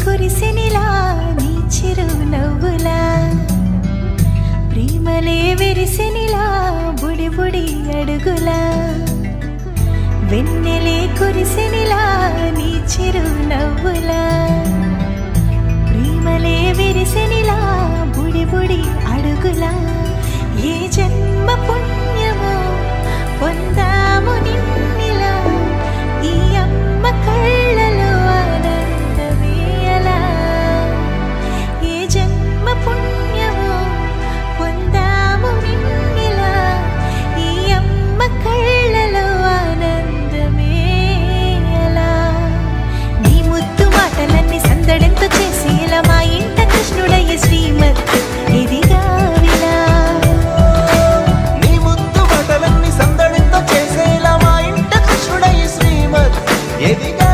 కురిసెనిలా నీ చిరు నవ్వులా ప్రేమలే విరిసెనిలా బుడి బుడి అడుగులా వెన్నెలే కురిసెనిలా నీ చిరు నవ్వులా ప్రేమలే విరిసెనిలా బుడి బుడి అడుగులా ఏ జన్మ పుణ్యమో పొందాము నిన్నిలా ఈ అమ్మ కళ్ళలో పుణ్యమో పొందాము నిన్నిలా ఈ అమ్మ కళ్ళలో ఆనందమే అలా నీ ముద్దు మాటలన్నీ సందడెంతో చేసి ఇలా మా ఇంట కృష్ణుడయ్య శ్రీమత్ ఎదిగా విలా నీ ముద్దు మాటలన్నీ సందడెంతో చేసి ఇలా మా ఇంట కృష్ణుడయ్య శ్రీమత్ ఎదిగా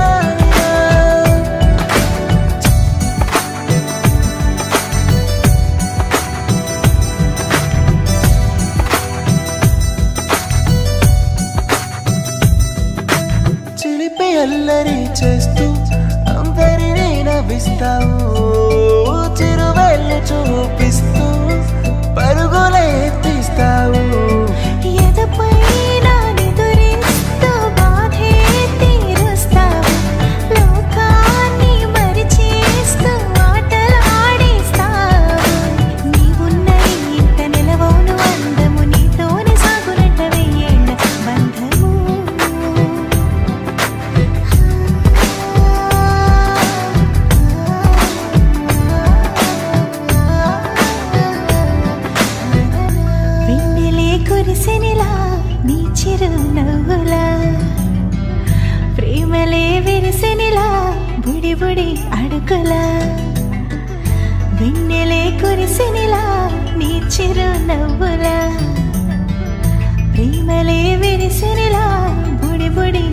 అల్లరి చేస్తూ అందరినీ నవ్విస్తావు చిరువెల్లి చూపిస్తూ పరుగులే తీస్తావు ఎదపై నానెదురిస్తూ బాధే తీరుస్తావు లోకాన్ని మరిచేస్తూ ఆటలు ఆడిస్తావు నీవున్న ఇంత నిలవను అందము నీతోనే సాగునట్ట వెయ్యేళ్ళ బంధము కురిసెనిలా నీ చిరు నవ్వులా ప్రేమలే విరిసెనిలా బుడి బుడి అడుగులా వెన్నెలే కురిసెనిలా నీ చిరు నవ్వులా ప్రేమలే విరిసెనిలా బుడి బుడి